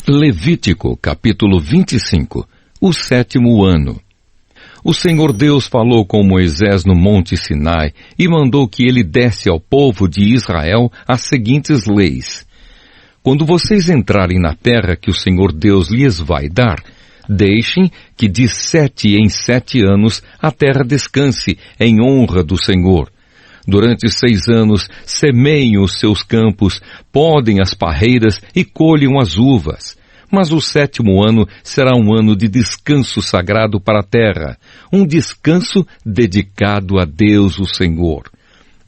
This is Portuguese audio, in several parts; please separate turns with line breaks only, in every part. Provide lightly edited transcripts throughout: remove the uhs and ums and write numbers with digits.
Levítico, capítulo 25. O sétimo ano. O Senhor Deus falou com Moisés no monte Sinai e mandou que ele desse ao povo de Israel as seguintes leis. Quando vocês entrarem na terra que o Senhor Deus lhes vai dar, deixem que de 7 em 7 anos a terra descanse em honra do Senhor. Durante 6 anos semeiem os seus campos, podem as parreiras e colham as uvas. Mas o 7º ano será um ano de descanso sagrado para a terra, um descanso dedicado a Deus o Senhor.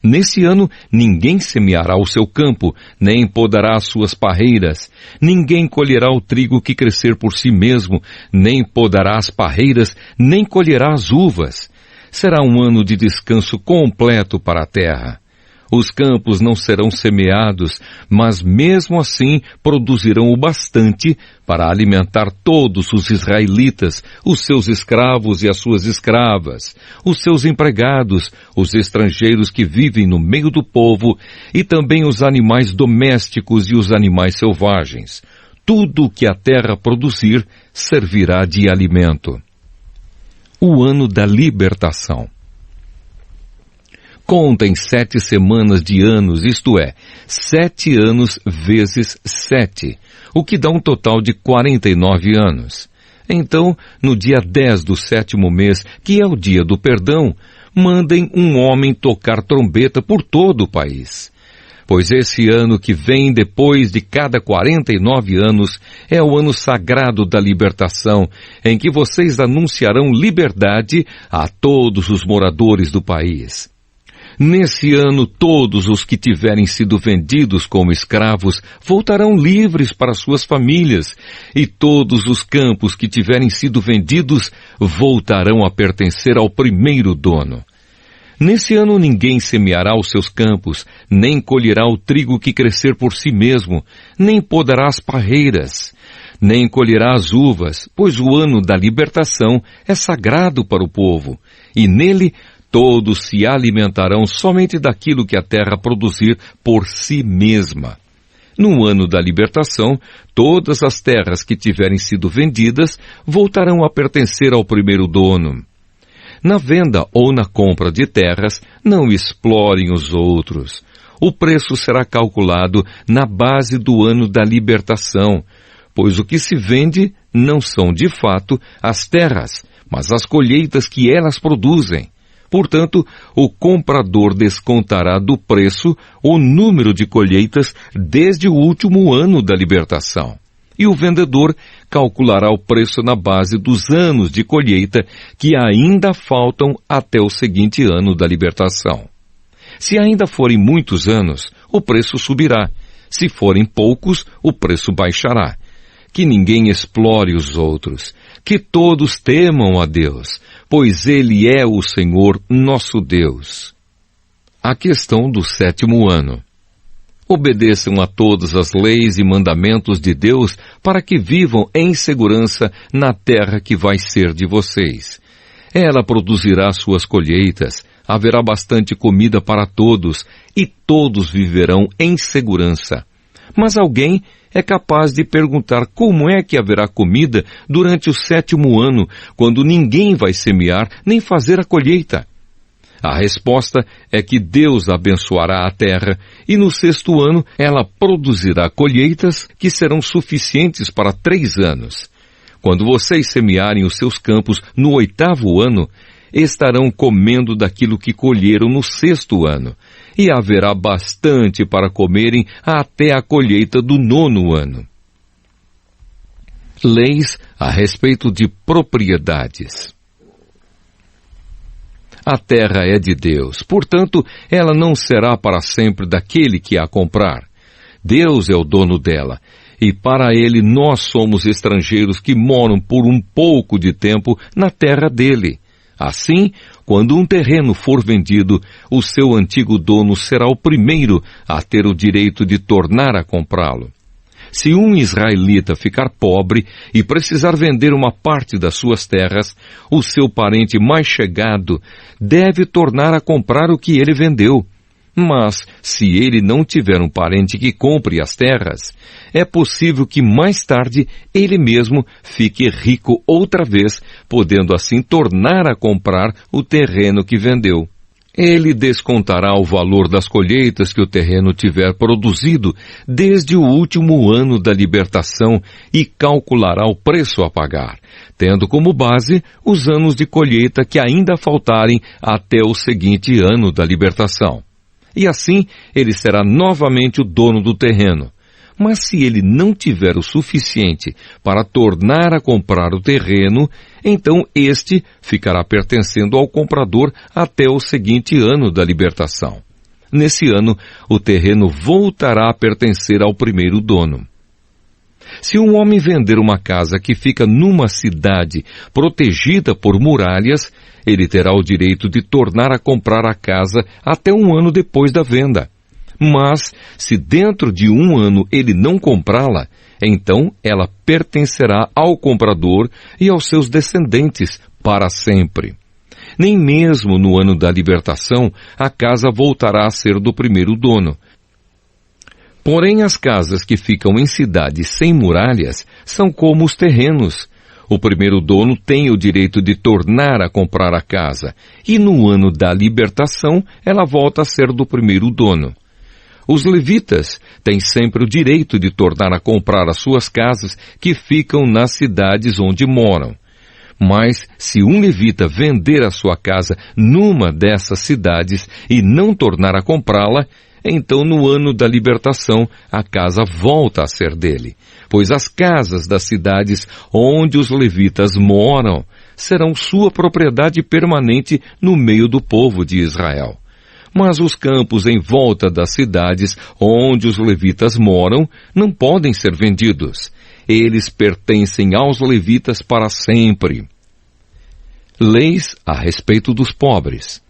Nesse ano ninguém semeará o seu campo, nem podará as suas parreiras. Ninguém colherá o trigo que crescer por si mesmo, nem podará as parreiras, nem colherá as uvas. Será um ano de descanso completo para a terra. Os campos não serão semeados, mas mesmo assim produzirão o bastante para alimentar todos os israelitas, os seus escravos e as suas escravas, os seus empregados, os estrangeiros que vivem no meio do povo e também os animais domésticos e os animais selvagens. Tudo o que a terra produzir servirá de alimento. O ano da libertação. Contem 7 semanas de anos, isto é, 7 anos vezes 7, o que dá um total de 49 anos. Então, no dia 10 do 7º mês, que é o dia do perdão, mandem um homem tocar trombeta por todo o país. Pois esse ano que vem depois de cada 49 anos é o ano sagrado da libertação, em que vocês anunciarão liberdade a todos os moradores do país. Nesse ano, todos os que tiverem sido vendidos como escravos voltarão livres para suas famílias, e todos os campos que tiverem sido vendidos voltarão a pertencer ao primeiro dono. Nesse ano ninguém semeará os seus campos, nem colherá o trigo que crescer por si mesmo, nem podará as parreiras, nem colherá as uvas, pois o ano da libertação é sagrado para o povo, e nele todos se alimentarão somente daquilo que a terra produzir por si mesma. No ano da libertação, todas as terras que tiverem sido vendidas voltarão a pertencer ao primeiro dono. Na venda ou na compra de terras, não explorem os outros. O preço será calculado na base do ano da libertação, pois o que se vende não são de fato as terras, mas as colheitas que elas produzem. Portanto, o comprador descontará do preço o número de colheitas desde o último ano da libertação. E o vendedor calculará o preço na base dos anos de colheita que ainda faltam até o seguinte ano da libertação. Se ainda forem muitos anos, o preço subirá. Se forem poucos, o preço baixará. Que ninguém explore os outros. Que todos temam a Deus, pois Ele é o Senhor nosso Deus. A questão do 7º ano. Obedeçam a todas as leis e mandamentos de Deus para que vivam em segurança na terra que vai ser de vocês. Ela produzirá suas colheitas, haverá bastante comida para todos e todos viverão em segurança. Mas alguém é capaz de perguntar como é que haverá comida durante o 7º ano, quando ninguém vai semear nem fazer a colheita. A resposta é que Deus abençoará a terra e no 6º ano ela produzirá colheitas que serão suficientes para 3 anos. Quando vocês semearem os seus campos no 8º ano, estarão comendo daquilo que colheram no 6º ano, e haverá bastante para comerem até a colheita do 9º ano. Leis a respeito de propriedades. A terra é de Deus, portanto, ela não será para sempre daquele que a comprar. Deus é o dono dela, e para Ele nós somos estrangeiros que moram por um pouco de tempo na terra dele. Assim, quando um terreno for vendido, o seu antigo dono será o primeiro a ter o direito de tornar a comprá-lo. Se um israelita ficar pobre e precisar vender uma parte das suas terras, o seu parente mais chegado deve tornar a comprar o que ele vendeu. Mas, se ele não tiver um parente que compre as terras, é possível que mais tarde ele mesmo fique rico outra vez, podendo assim tornar a comprar o terreno que vendeu. Ele descontará o valor das colheitas que o terreno tiver produzido desde o último ano da libertação e calculará o preço a pagar, tendo como base os anos de colheita que ainda faltarem até o seguinte ano da libertação. E assim ele será novamente o dono do terreno. Mas se ele não tiver o suficiente para tornar a comprar o terreno, então este ficará pertencendo ao comprador até o seguinte ano da libertação. Nesse ano, o terreno voltará a pertencer ao primeiro dono. Se um homem vender uma casa que fica numa cidade protegida por muralhas, ele terá o direito de tornar a comprar a casa até um ano depois da venda. Mas, se dentro de um ano ele não comprá-la, então ela pertencerá ao comprador e aos seus descendentes para sempre. Nem mesmo no ano da libertação a casa voltará a ser do primeiro dono. Porém, as casas que ficam em cidades sem muralhas são como os terrenos. O primeiro dono tem o direito de tornar a comprar a casa, e no ano da libertação ela volta a ser do primeiro dono. Os levitas têm sempre o direito de tornar a comprar as suas casas que ficam nas cidades onde moram. Mas, se um levita vender a sua casa numa dessas cidades e não tornar a comprá-la, então no ano da libertação a casa volta a ser dele, pois as casas das cidades onde os levitas moram serão sua propriedade permanente no meio do povo de Israel. Mas os campos em volta das cidades onde os levitas moram não podem ser vendidos. Eles pertencem aos levitas para sempre. Leis a respeito dos pobres.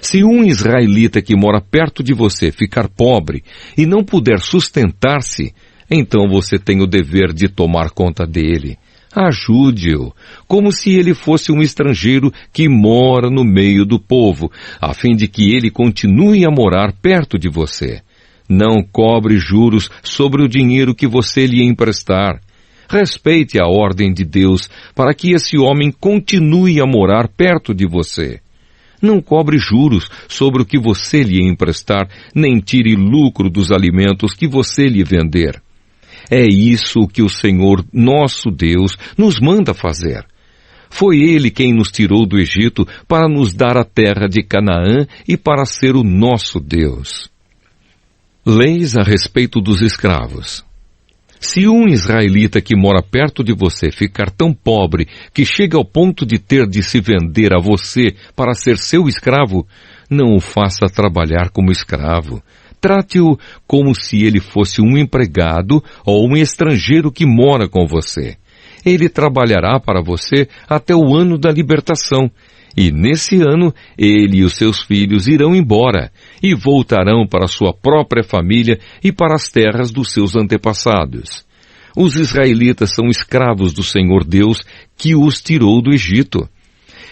Se um israelita que mora perto de você ficar pobre e não puder sustentar-se, então você tem o dever de tomar conta dele. Ajude-o, como se ele fosse um estrangeiro que mora no meio do povo, a fim de que ele continue a morar perto de você. Não cobre juros sobre o dinheiro que você lhe emprestar. Respeite a ordem de Deus para que esse homem continue a morar perto de você. Não cobre juros sobre o que você lhe emprestar, nem tire lucro dos alimentos que você lhe vender. É isso que o Senhor, nosso Deus, nos manda fazer. Foi Ele quem nos tirou do Egito para nos dar a terra de Canaã e para ser o nosso Deus. Leis a respeito dos escravos. Se um israelita que mora perto de você ficar tão pobre que chega ao ponto de ter de se vender a você para ser seu escravo, não o faça trabalhar como escravo. Trate-o como se ele fosse um empregado ou um estrangeiro que mora com você. Ele trabalhará para você até o ano da libertação. E nesse ano, ele e os seus filhos irão embora e voltarão para sua própria família e para as terras dos seus antepassados. Os israelitas são escravos do Senhor Deus que os tirou do Egito.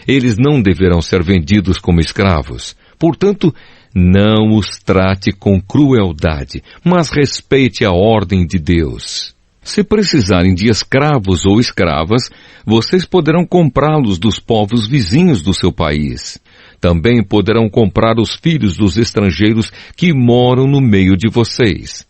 Eles não deverão ser vendidos como escravos. Portanto, não os trate com crueldade, mas respeite a ordem de Deus. Se precisarem de escravos ou escravas, vocês poderão comprá-los dos povos vizinhos do seu país. Também poderão comprar os filhos dos estrangeiros que moram no meio de vocês.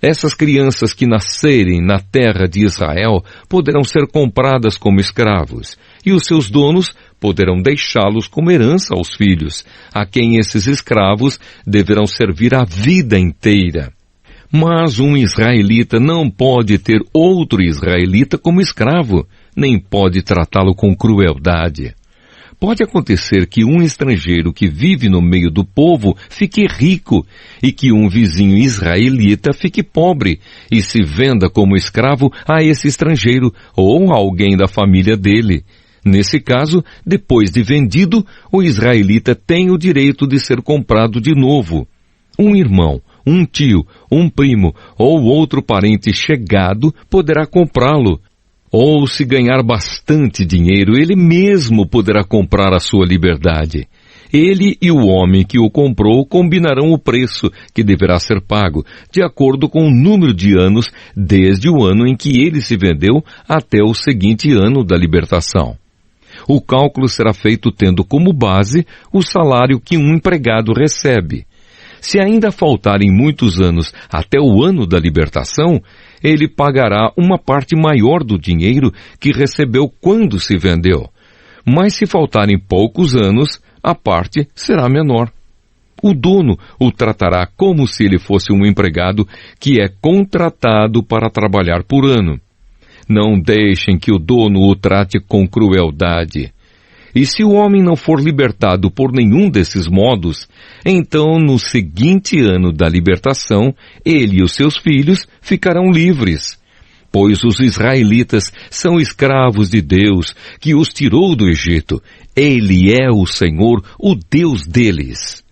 Essas crianças que nascerem na terra de Israel poderão ser compradas como escravos, e os seus donos poderão deixá-los como herança aos filhos, a quem esses escravos deverão servir a vida inteira. Mas um israelita não pode ter outro israelita como escravo, nem pode tratá-lo com crueldade. Pode acontecer que um estrangeiro que vive no meio do povo fique rico e que um vizinho israelita fique pobre e se venda como escravo a esse estrangeiro ou a alguém da família dele. Nesse caso, depois de vendido, o israelita tem o direito de ser comprado de novo. Um irmão, um tio, um primo ou outro parente chegado poderá comprá-lo. Ou, se ganhar bastante dinheiro, ele mesmo poderá comprar a sua liberdade. Ele e o homem que o comprou combinarão o preço que deverá ser pago, de acordo com o número de anos desde o ano em que ele se vendeu até o seguinte ano da libertação. O cálculo será feito tendo como base o salário que um empregado recebe. Se ainda faltarem muitos anos até o ano da libertação, ele pagará uma parte maior do dinheiro que recebeu quando se vendeu. Mas se faltarem poucos anos, a parte será menor. O dono o tratará como se ele fosse um empregado que é contratado para trabalhar por ano. Não deixem que o dono o trate com crueldade. E se o homem não for libertado por nenhum desses modos, então no seguinte ano da libertação, ele e os seus filhos ficarão livres. Pois os israelitas são escravos de Deus, que os tirou do Egito. Ele é o Senhor, o Deus deles.